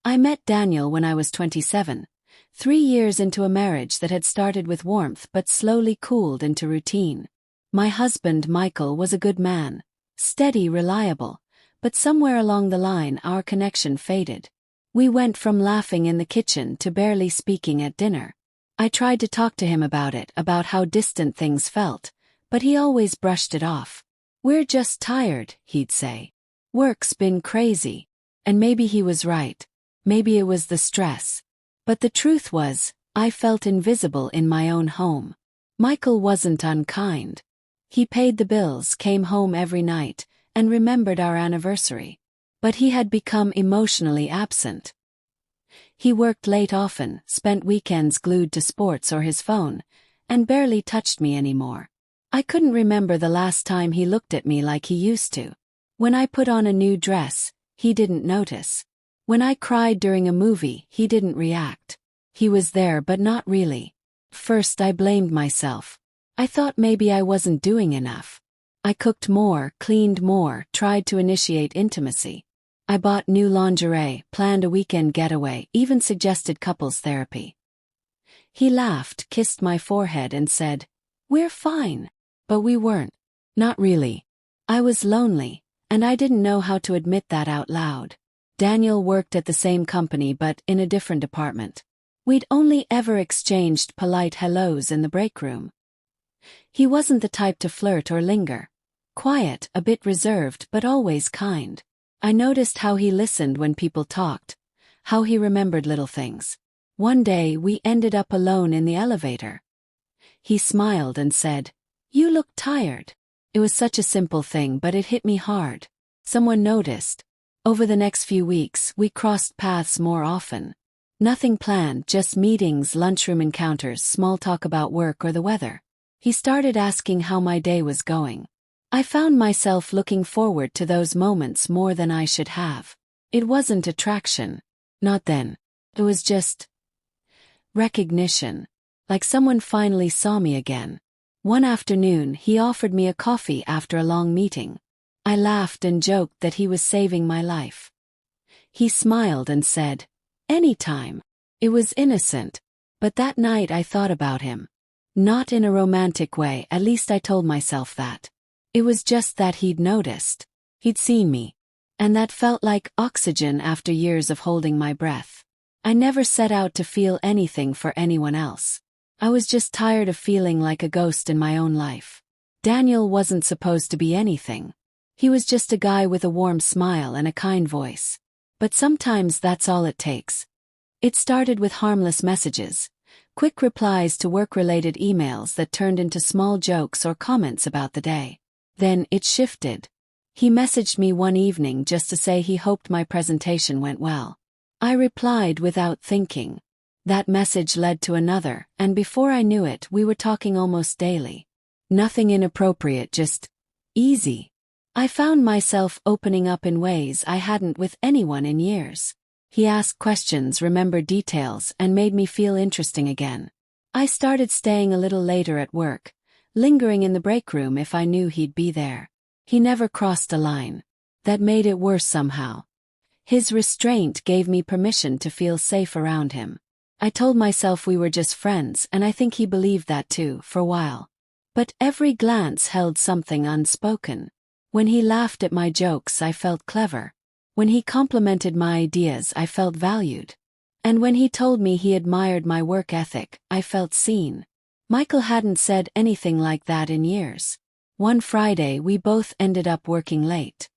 I met Daniel when I was 27, 3 years into a marriage that had started with warmth but slowly cooled into routine. My husband, Michael, was a good man, steady, reliable, but somewhere along the line our connection faded. We went from laughing in the kitchen to barely speaking at dinner. I tried to talk to him about it, about how distant things felt, but he always brushed it off. "We're just tired," he'd say. "Work's been crazy." And maybe he was right. Maybe it was the stress. But the truth was, I felt invisible in my own home. Michael wasn't unkind. He paid the bills, came home every night, and remembered our anniversary. But he had become emotionally absent. He worked late often, spent weekends glued to sports or his phone, and barely touched me anymore. I couldn't remember the last time he looked at me like he used to. When I put on a new dress, he didn't notice. When I cried during a movie, he didn't react. He was there but not really. First I blamed myself. I thought maybe I wasn't doing enough. I cooked more, cleaned more, tried to initiate intimacy. I bought new lingerie, planned a weekend getaway, even suggested couples therapy. He laughed, kissed my forehead and said, "We're fine." But we weren't. Not really. I was lonely, and I didn't know how to admit that out loud. Daniel worked at the same company but in a different department. We'd only ever exchanged polite hellos in the break room. He wasn't the type to flirt or linger. Quiet, a bit reserved, but always kind. I noticed how he listened when people talked, how he remembered little things. One day we ended up alone in the elevator. He smiled and said, "You look tired." It was such a simple thing, but it hit me hard. Someone noticed. Over the next few weeks, we crossed paths more often. Nothing planned, just meetings, lunchroom encounters, small talk about work or the weather. He started asking how my day was going. I found myself looking forward to those moments more than I should have. It wasn't attraction. Not then. It was just recognition. Like someone finally saw me again. One afternoon, he offered me a coffee after a long meeting. I laughed and joked that he was saving my life. He smiled and said, "Anytime." It was innocent. But that night I thought about him. Not in a romantic way, at least I told myself that. It was just that he'd noticed. He'd seen me. And that felt like oxygen after years of holding my breath. I never set out to feel anything for anyone else. I was just tired of feeling like a ghost in my own life. Daniel wasn't supposed to be anything. He was just a guy with a warm smile and a kind voice. But sometimes that's all it takes. It started with harmless messages, quick replies to work-related emails that turned into small jokes or comments about the day. Then it shifted. He messaged me one evening just to say he hoped my presentation went well. I replied without thinking. That message led to another, and before I knew it, we were talking almost daily. Nothing inappropriate, just easy. I found myself opening up in ways I hadn't with anyone in years. He asked questions, remembered details, and made me feel interesting again. I started staying a little later at work, lingering in the break room if I knew he'd be there. He never crossed a line. That made it worse somehow. His restraint gave me permission to feel safe around him. I told myself we were just friends, and I think he believed that too, for a while. But every glance held something unspoken. When he laughed at my jokes, I felt clever. When he complimented my ideas, I felt valued. And when he told me he admired my work ethic, I felt seen. Michael hadn't said anything like that in years. One Friday, we both ended up working late.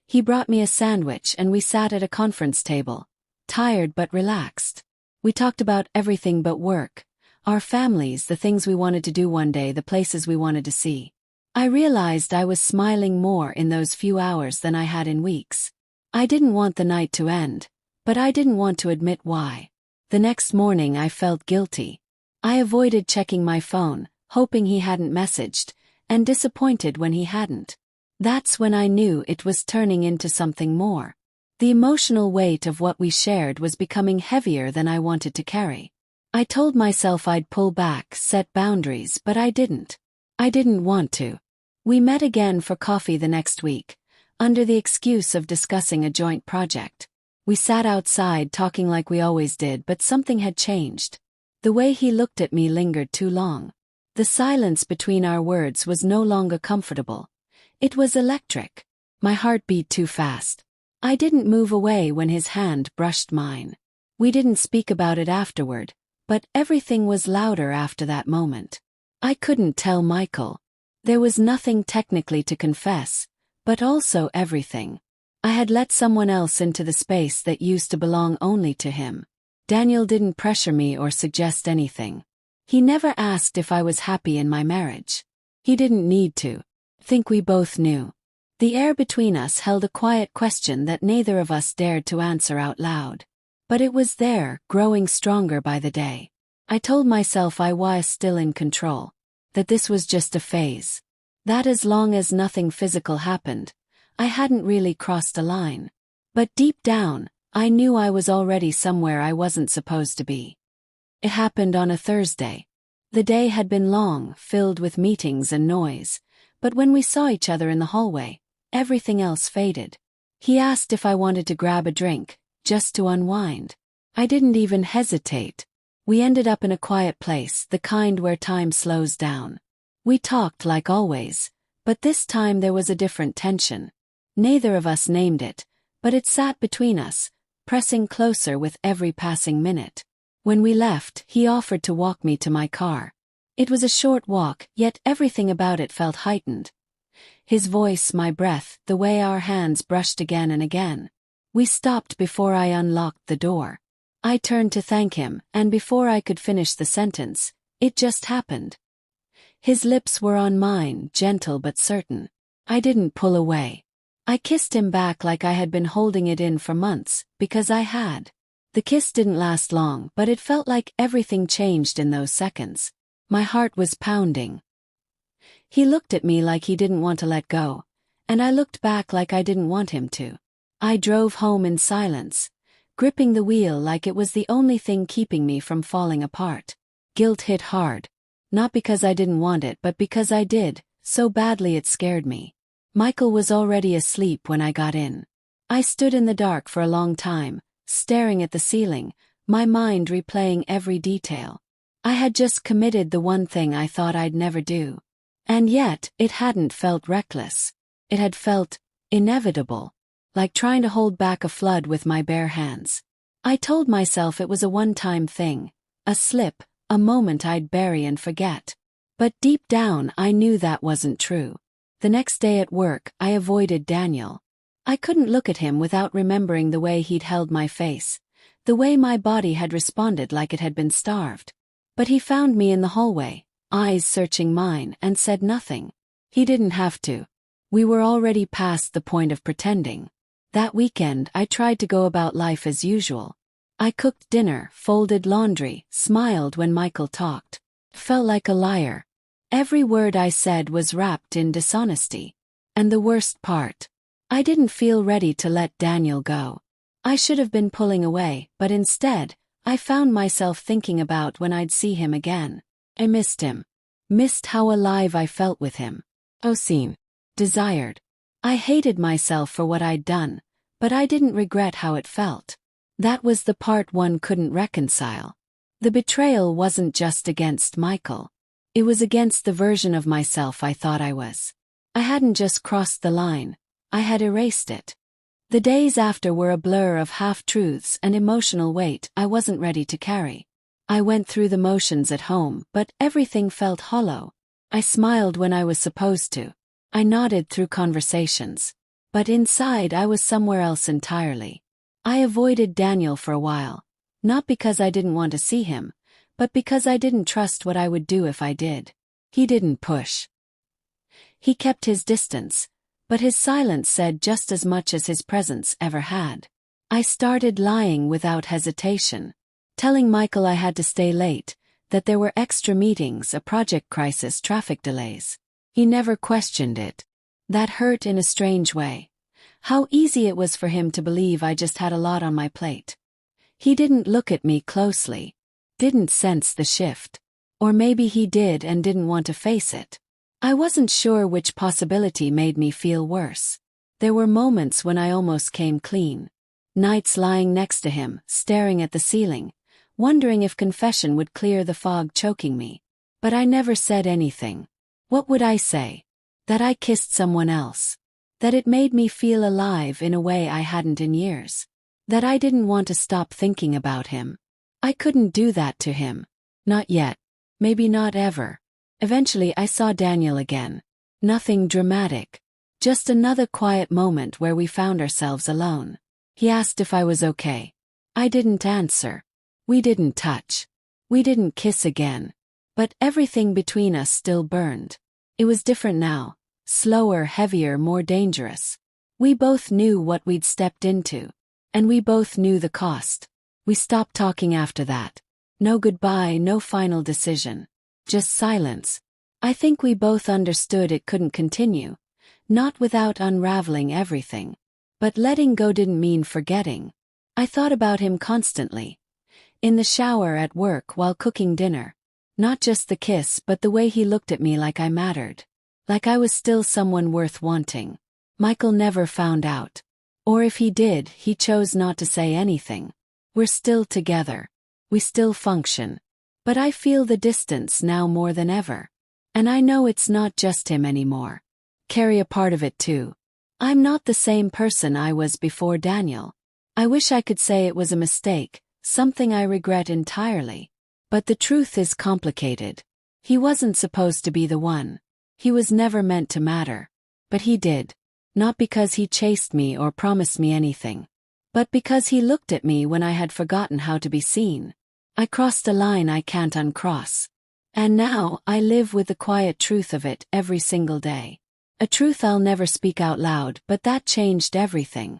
He brought me a sandwich and we sat at a conference table, tired but relaxed. We talked about everything but work, our families, the things we wanted to do one day, the places we wanted to see. I realized I was smiling more in those few hours than I had in weeks. I didn't want the night to end, but I didn't want to admit why. The next morning I felt guilty. I avoided checking my phone, hoping he hadn't messaged, and disappointed when he hadn't. That's when I knew it was turning into something more. The emotional weight of what we shared was becoming heavier than I wanted to carry. I told myself I'd pull back, set boundaries, but I didn't. I didn't want to. We met again for coffee the next week, under the excuse of discussing a joint project. We sat outside talking like we always did, but something had changed. The way he looked at me lingered too long. The silence between our words was no longer comfortable. It was electric. My heart beat too fast. I didn't move away when his hand brushed mine. We didn't speak about it afterward, but everything was louder after that moment. I couldn't tell Michael. There was nothing technically to confess, but also everything. I had let someone else into the space that used to belong only to him. Daniel didn't pressure me or suggest anything. He never asked if I was happy in my marriage. He didn't need to. Think we both knew. The air between us held a quiet question that neither of us dared to answer out loud. But it was there, growing stronger by the day. I told myself I was still in control. That this was just a phase. That as long as nothing physical happened, I hadn't really crossed a line. But deep down, I knew I was already somewhere I wasn't supposed to be. It happened on a Thursday. The day had been long, filled with meetings and noise, but when we saw each other in the hallway, everything else faded. He asked if I wanted to grab a drink, just to unwind. I didn't even hesitate. We ended up in a quiet place, the kind where time slows down. We talked like always, but this time there was a different tension. Neither of us named it, but it sat between us, pressing closer with every passing minute. When we left, he offered to walk me to my car. It was a short walk, yet everything about it felt heightened. His voice, my breath, the way our hands brushed again and again. We stopped before I unlocked the door. I turned to thank him, and before I could finish the sentence, it just happened. His lips were on mine, gentle but certain. I didn't pull away. I kissed him back like I had been holding it in for months, because I had. The kiss didn't last long, but it felt like everything changed in those seconds. My heart was pounding. He looked at me like he didn't want to let go, and I looked back like I didn't want him to. I drove home in silence, gripping the wheel like it was the only thing keeping me from falling apart. Guilt hit hard. Not because I didn't want it, but because I did, so badly it scared me. Michael was already asleep when I got in. I stood in the dark for a long time, staring at the ceiling, my mind replaying every detail. I had just committed the one thing I thought I'd never do. And yet, it hadn't felt reckless. It had felt inevitable, like trying to hold back a flood with my bare hands. I told myself it was a one-time thing, a slip, a moment I'd bury and forget. But deep down I knew that wasn't true. The next day at work, I avoided Daniel. I couldn't look at him without remembering the way he'd held my face, the way my body had responded like it had been starved. But he found me in the hallway, eyes searching mine, and said nothing. He didn't have to. We were already past the point of pretending. That weekend I tried to go about life as usual. I cooked dinner, folded laundry, smiled when Michael talked. Felt like a liar. Every word I said was wrapped in dishonesty. And the worst part, I didn't feel ready to let Daniel go. I should have been pulling away, but instead, I found myself thinking about when I'd see him again. I missed him. Missed how alive I felt with him. Seen. Desired. I hated myself for what I'd done, but I didn't regret how it felt. That was the part one couldn't reconcile. The betrayal wasn't just against Michael. It was against the version of myself I thought I was. I hadn't just crossed the line, I had erased it. The days after were a blur of half-truths and emotional weight I wasn't ready to carry. I went through the motions at home, but everything felt hollow. I smiled when I was supposed to. I nodded through conversations. But inside I was somewhere else entirely. I avoided Daniel for a while, not because I didn't want to see him, but because I didn't trust what I would do if I did. He didn't push. He kept his distance, but his silence said just as much as his presence ever had. I started lying without hesitation, telling Michael I had to stay late, that there were extra meetings, a project crisis, traffic delays. He never questioned it. That hurt in a strange way. How easy it was for him to believe I just had a lot on my plate. He didn't look at me closely. Didn't sense the shift. Or maybe he did and didn't want to face it. I wasn't sure which possibility made me feel worse. There were moments when I almost came clean. Nights lying next to him, staring at the ceiling, wondering if confession would clear the fog choking me. But I never said anything. What would I say? That I kissed someone else. That it made me feel alive in a way I hadn't in years. That I didn't want to stop thinking about him. I couldn't do that to him. Not yet. Maybe not ever. Eventually I saw Daniel again. Nothing dramatic. Just another quiet moment where we found ourselves alone. He asked if I was okay. I didn't answer. We didn't touch. We didn't kiss again. But everything between us still burned. It was different now. Slower, heavier, more dangerous. We both knew what we'd stepped into. And we both knew the cost. We stopped talking after that. No goodbye, no final decision. Just silence. I think we both understood it couldn't continue. Not without unraveling everything. But letting go didn't mean forgetting. I thought about him constantly. In the shower, at work, while cooking dinner. Not just the kiss, but the way he looked at me like I mattered. Like I was still someone worth wanting. Michael never found out. Or if he did, he chose not to say anything. We're still together. We still function. But I feel the distance now more than ever. And I know it's not just him anymore. Carry a part of it too. I'm not the same person I was before Daniel. I wish I could say it was a mistake, something I regret entirely. But the truth is complicated. He wasn't supposed to be the one. He was never meant to matter. But he did. Not because he chased me or promised me anything. But because he looked at me when I had forgotten how to be seen. I crossed a line I can't uncross. And now I live with the quiet truth of it every single day. A truth I'll never speak out loud, but that changed everything.